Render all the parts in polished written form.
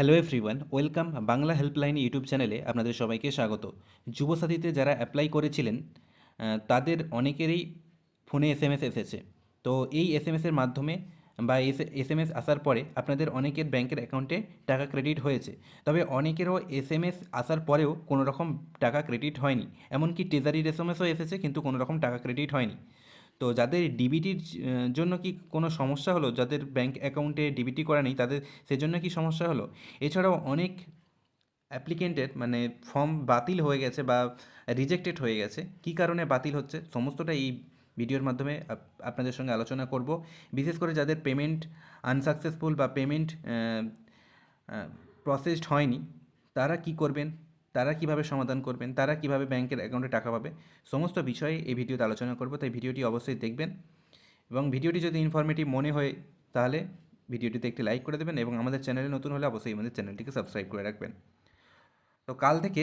Hello everyone, welcome Bangla helpline YouTube চ্যানেলে আপনাদের সবাইকে স্বাগত। যুবসাথীতে যারা অ্যাপ্লাই করেছিলেন তাদের অনেকেরই ফোনে এসএমএস এসেছে। তো এই এসএমএসের মাধ্যমে বা এসএমএস আসার পরে আপনাদের অনেকের ব্যাংকের অ্যাকাউন্টে টাকা ক্রেডিট হয়েছে। তবে অনেকেরও এসএমএস আসার পরেও কোনো রকম টাকা ক্রেডিট হয়নি। এমনকি ট্রেজারির এসএমএসও এসেছে কিন্তু কোনো রকম টাকা ক্রেডিট হয়নি। তো যাদের ডিবিটির জন্য কি কোনো সমস্যা হলো, যাদের ব্যাংক অ্যাকাউন্টে ডিবিটি করা নেই তাদের সেজন্য কি সমস্যা হলো? এছাড়াও অনেক অ্যাপ্লিকেন্টের মানে ফর্ম বাতিল হয়ে গেছে বা রিজেক্টেড হয়ে গেছে। কী কারণে বাতিল হচ্ছে সমস্তটা এই ভিডিওর মাধ্যমে আপনাদের সঙ্গে আলোচনা করব। বিশেষ করে যাদের পেমেন্ট আনসাকসেসফুল বা পেমেন্ট প্রসেসড হয়নি, তারা কি করবেন, তারা কিভাবে সমাধান করবেন, তারা কিভাবে ব্যাংকের অ্যাকাউন্টে টাকা পাবে, সমস্ত বিষয়ে এই ভিডিওতে আলোচনা করব। তাই ভিডিওটি অবশ্যই দেখবেন এবং ভিডিওটি যদি ইনফরমেটিভ মনে হয় তাহলে ভিডিওটিতে একটি লাইক করে দেবেন এবং আমাদের চ্যানেলে নতুন হলে অবশ্যই আমাদের চ্যানেলটিকে সাবস্ক্রাইব করে রাখবেন। তো কাল থেকে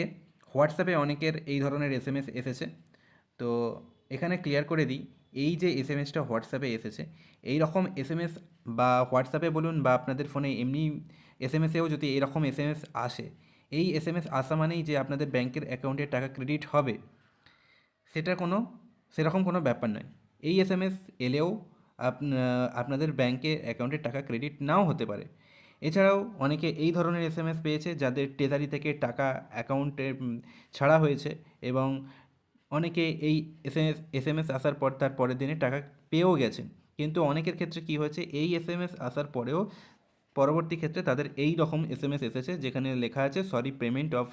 হোয়াটসঅ্যাপে অনেকের এই ধরনের এসএমএস এসেছে। তো এখানে ক্লিয়ার করে দিই, এই যে এসএমএসটা হোয়াটসঅ্যাপে এসেছে, এই রকম এসএমএস বা হোয়াটসঅ্যাপে বলুন বা আপনাদের ফোনে এমনি এসএমএসেও যদি এরকম এসএমএস আসে, এই এসএমএস আসা মানেই যে আপনাদের ব্যাংকের অ্যাকাউন্টে টাকা ক্রেডিট হবে সেটা কোনো সেরকম কোনো ব্যাপার নয়। এই এসএমএস এলেও আপনাদের ব্যাংকে অ্যাকাউন্টে টাকা ক্রেডিট নাও হতে পারে। এছাড়াও অনেকে এই ধরনের এসএমএস পেয়েছে যাদের ট্রেজারি থেকে টাকা অ্যাকাউন্টে ছাড়া হয়েছে এবং অনেকে এই এসএমএস আসার পর তার পরের দিনে টাকা পেয়েও গেছেন। কিন্তু অনেকের ক্ষেত্রে কি হয়েছে, এই এসএমএস আসার পরেও পরবর্তী ক্ষেত্রে তাদের এই রকম এসএমএস এসেছে যেখানে লেখা আছে sorry payment of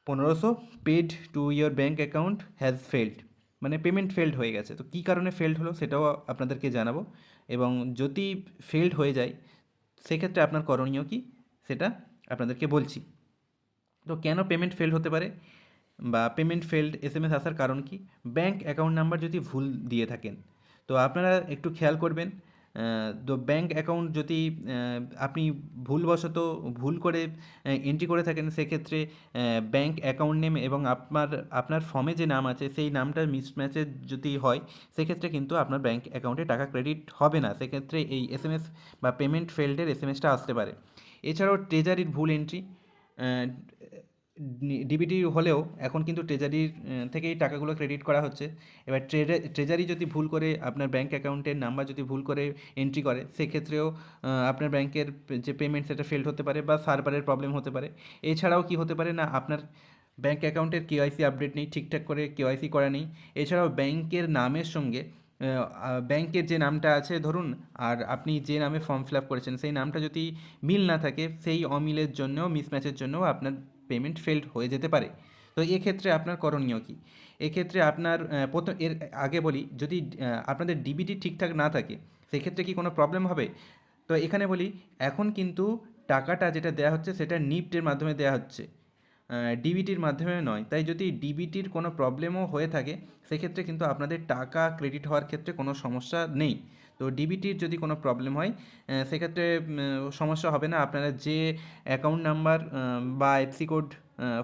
1500 paid to your bank account has failed, মানে পেমেন্ট ফেল্ড হয়ে গেছে। তো কী কারণে ফেল্ড হলো সেটাও আপনাদেরকে জানাবো এবং যদি ফেল্ড হয়ে যায় সেক্ষেত্রে আপনার করণীয় কী সেটা আপনাদেরকে বলছি। তো কেন পেমেন্ট ফেল্ড হতে পারে বা পেমেন্ট ফেল্ড এসএমএস আসার কারণ কি? ব্যাঙ্ক অ্যাকাউন্ট নাম্বার যদি ভুল দিয়ে থাকেন, তো আপনারা একটু খেয়াল করবেন। তো ব্যাঙ্ক অ্যাকাউন্ট যদি আপনি ভুলবশত ভুল করে এন্ট্রি করে থাকেন, সেক্ষেত্রে ব্যাঙ্ক অ্যাকাউন্ট নেম এবং আপনার ফর্মে যে নাম আছে সেই নামটা মিসম্যাচের যদি হয়, সেক্ষেত্রে কিন্তু আপনার ব্যাঙ্ক অ্যাকাউন্টে টাকা ক্রেডিট হবে না। সেক্ষেত্রে এই এসএমএস বা পেমেন্ট ফেল্ডের এসএমএসটা আসতে পারে। এছাড়াও ট্রেজারির ভুল এন্ট্রি, ডিবিটি হলেও এখন কিন্তু ট্রেজারির থেকেই টাকাগুলো ক্রেডিট করা হচ্ছে। এবার ট্রেজারি যদি ভুল করে আপনার ব্যাঙ্ক অ্যাকাউন্টের নাম্বার যদি ভুল করে এন্ট্রি করে, সেক্ষেত্রেও আপনার ব্যাংকের যে পেমেন্ট সেটা ফেল্ড হতে পারে বা সার্ভারের প্রবলেম হতে পারে। এছাড়াও কি হতে পারে না, আপনার ব্যাঙ্ক অ্যাকাউন্টের কেওয়াইসি আপডেট নেই, ঠিকঠাক করে কেওয়াইসি করা নেই। এছাড়াও ব্যাংকের নামের সঙ্গে ব্যাংকের যে নামটা আছে ধরুন, আর আপনি যে নামে ফর্ম ফিল আপ করেছেন সেই নামটা যদি মিল না থাকে, সেই অমিলের জন্যও মিসম্যাচের জন্যও আপনার পেমেন্ট ফেল্ড হয়ে যেতে পারে। তো এক্ষেত্রে আপনার করণীয় কী? এক্ষেত্রে আপনার প্রথম এর আগে বলি, যদি আপনাদের ডিবিটি ঠিকঠাক না থাকে সেক্ষেত্রে কি কোনো প্রবলেম হবে? তো এখানে বলি, এখন কিন্তু টাকাটা যেটা দেওয়া হচ্ছে সেটা নিফটের মাধ্যমে দেওয়া হচ্ছে, ডিবিটির মাধ্যমে নয়। তাই যদি ডিবিটির কোনো প্রবলেমও হয়ে থাকে সেক্ষেত্রে কিন্তু আপনাদের টাকা ক্রেডিট হওয়ার ক্ষেত্রে কোনো সমস্যা নেই। তো ডিবিটির যদি কোনো প্রবলেম হয় সেক্ষেত্রে সমস্যা হবে না। আপনারা যে অ্যাকাউন্ট নাম্বার বা IFC code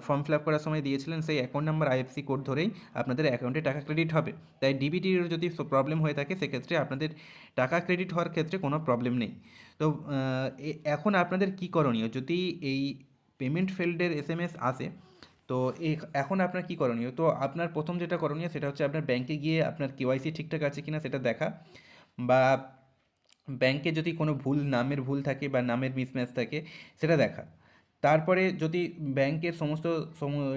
form fill up করার সময় দিয়েছিলেন, সেই অ্যাকাউন্ট নাম্বার আইএফসি কোড ধরেই আপনাদের অ্যাকাউন্টে টাকা ক্রেডিট হবে। তাই ডিবিটির যদি প্রবলেম হয়ে থাকে সেক্ষেত্রে আপনাদের টাকা ক্রেডিট হওয়ার ক্ষেত্রে কোনো প্রবলেম নেই। তো এখন আপনাদের কী করণীয় যদি এই পেমেন্ট ফেল্ডের এসএমএস আসে? তো এখন আপনার কী করণীয়? তো আপনার প্রথম যেটা করণীয় সেটা হচ্ছে আপনার ব্যাংকে গিয়ে আপনার কেওয়াইসি ঠিকঠাক আছে কিনা সেটা দেখা, বা ব্যাংকে যদি কোনো নামের ভুল থাকে বা নামের মিসম্যাচ থাকে সেটা দেখা। তারপরে যদি ব্যাংকের সমস্ত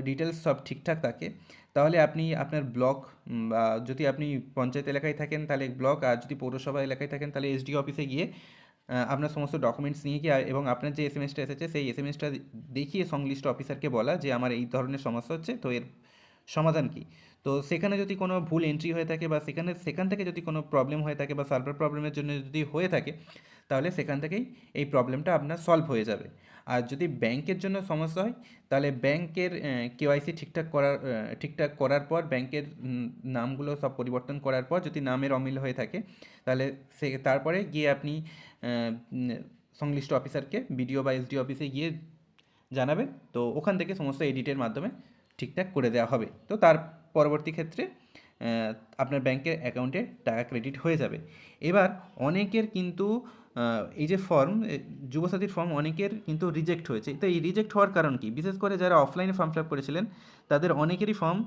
ডিটেলস সব ঠিকঠাক থাকে, তাহলে আপনি আপনার ব্লক, বা যদি আপনি পঞ্চায়েত এলাকায় থাকেন তাহলে ব্লক, আর যদি পৌরসভা এলাকায় থাকেন তাহলে এসডিও অফিসে গিয়ে আপনার সমস্ত ডকুমেন্টস নিয়ে গিয়ে এবং আপনার যে এসএমএসটা এসেছে সেই এসএমএসটা দেখিয়ে সংশ্লিষ্ট অফিসারকে বলা যে আমার এই ধরনের সমস্যা হচ্ছে, তো এর সমাধান কী। তো সেখানে যদি কোনো ভুল এন্ট্রি হয়ে থাকে বা সেখান থেকে যদি কোনো প্রবলেম হয়ে থাকে বা সার্ভার প্রবলেমের জন্য যদি হয়ে থাকে, তাহলে সেখান থেকেই এই প্রবলেমটা আপনার সলভ হয়ে যাবে। আর যদি ব্যাংকের জন্য সমস্যা হয় তাহলে ব্যাংকের কেওয়াইসি ঠিকঠাক করার পর, ব্যাংকের নামগুলো সব পরিবর্তন করার পর যদি নামের অমিল হয়ে থাকে, তাহলে তারপরে গিয়ে আপনি সংশ্লিষ্ট অফিসারকে বিডিও বা এসডিও অফিসে গিয়ে জানাবেন। তো ওখান থেকে সমস্ত এডিটের মাধ্যমে ঠিকঠাক করে দেওয়া হবে। তো তার পরবর্তী ক্ষেত্রে আপনার ব্যাংকের অ্যাকাউন্টে টাকা ক্রেডিট হয়ে যাবে। এবার অনেকের কিন্তু এই যে ফর্ম যুবসাথীর ফর্ম অনেকের কিন্তু রিজেক্ট হয়েছে। তো এই রিজেক্ট হওয়ার কারণ কি? বিশেষ করে যারা অফলাইনে ফর্ম ফিল আপ করেছিলেন তাদের অনেকেরই ফর্ম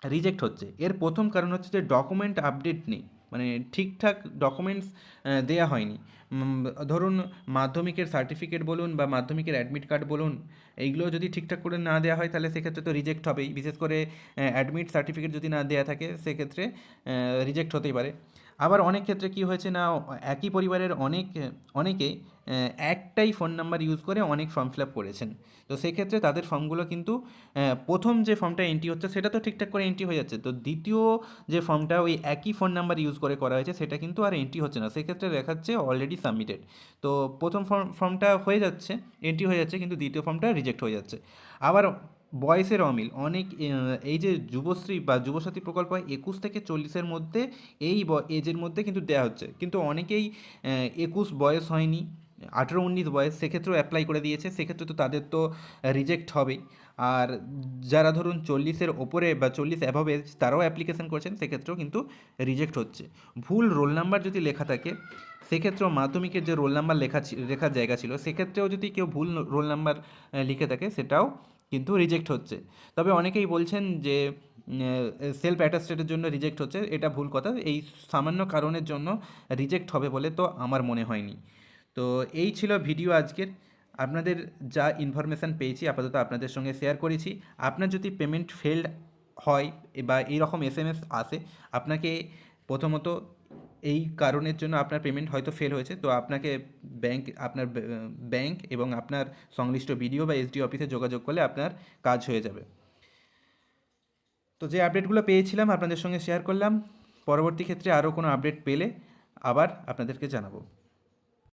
রিজেক্ট হচ্ছে। এর প্রথম কারণ হচ্ছে যে ডকুমেন্ট আপডেট নেই, মানে ঠিকঠাক ডকুমেন্টস দেয়া হয়নি। ধরুন মাধ্যমিকের সার্টিফিকেট বলুন বা মাধ্যমিকের অ্যাডমিট কার্ড বলুন, এইগুলো যদি ঠিকঠাক করে না দেওয়া হয় তাহলে সেক্ষেত্রে তো রিজেক্ট হবেই। বিশেষ করে অ্যাডমিট সার্টিফিকেট যদি না দেওয়া থাকে সেক্ষেত্রে রিজেক্ট হতেই পারে। আবার অনেক ক্ষেত্রে কী হয়েছে না, একই পরিবারের অনেকে একটাই ফোন নাম্বার ইউজ করে অনেক ফর্ম ফিল আপ করেছেন। তো সেক্ষেত্রে তাদের ফর্মগুলো কিন্তু প্রথম যে ফর্মটা এন্ট্রি হচ্ছে সেটা তো ঠিকঠাক করে এন্ট্রি হয়ে যাচ্ছে, তো দ্বিতীয় যে ফর্মটা ওই একই ফোন নাম্বার ইউজ করে করা হয়েছে সেটা কিন্তু আর এন্ট্রি হচ্ছে না, সেক্ষেত্রে দেখাচ্ছে অলরেডি সাবমিটেড। তো প্রথম ফর্মটা হয়ে যাচ্ছে, এন্ট্রি হয়ে যাচ্ছে, কিন্তু দ্বিতীয় ফর্মটা রিজেক্ট হয়ে যাচ্ছে। আবার বয়সের অমিল অনেক, এই যে যুবশ্রী বা যুবসাথী প্রকল্প 21 থেকে 40-এর মধ্যে, এই এজের মধ্যে কিন্তু দেওয়া হচ্ছে, কিন্তু অনেকেই 21 বয়স হয়নি, 18-19 বয়স, সেক্ষেত্রেও অ্যাপ্লাই করে দিয়েছে, সেক্ষেত্রে তো তাদের তো রিজেক্ট হবেই। আর যারা ধরুন 40-এর ওপরে বা 40 অ্যাভাব এজ তারাও অ্যাপ্লিকেশন করছেন, সেক্ষেত্রেও কিন্তু রিজেক্ট হচ্ছে। ভুল রোল নাম্বার যদি লেখা থাকে সেক্ষেত্রেও মাধ্যমিকের যে রোল নাম্বার লেখার জায়গা ছিল সেক্ষেত্রেও যদি কেউ ভুল রোল নাম্বার লিখে থাকে সেটাও কিন্তু রিজেক্ট হচ্ছে। তবে অনেকেই বলছেন যে সেলফ অ্যাটাস্টেডের জন্য রিজেক্ট হচ্ছে, এটা ভুল কথা। এই সামান্য কারণের জন্য রিজেক্ট হবে বলে তো আমার মনে হয়নি। তো এই ছিল ভিডিও আজকের। আপনাদের যা ইনফরমেশান পেয়েছি আপাতত আপনাদের সঙ্গে শেয়ার করেছি। আপনার যদি পেমেন্ট ফেলড হয় বা এইরকম এসএমএস আসে, আপনাকে প্রথমত এই কারণের জন্য আপনার পেমেন্ট হয়তো ফেল হয়েছে, তো আপনাকে আপনার ব্যাংক এবং আপনার সংশ্লিষ্ট বিডিও বা এসডি অফিসে যোগাযোগ করলে আপনার কাজ হয়ে যাবে। তো যে আপডেটগুলো পেয়েছিলাম আপনাদের সঙ্গে শেয়ার করলাম। পরবর্তী ক্ষেত্রে আরও কোনো আপডেট পেলে আবার আপনাদেরকে জানাবো।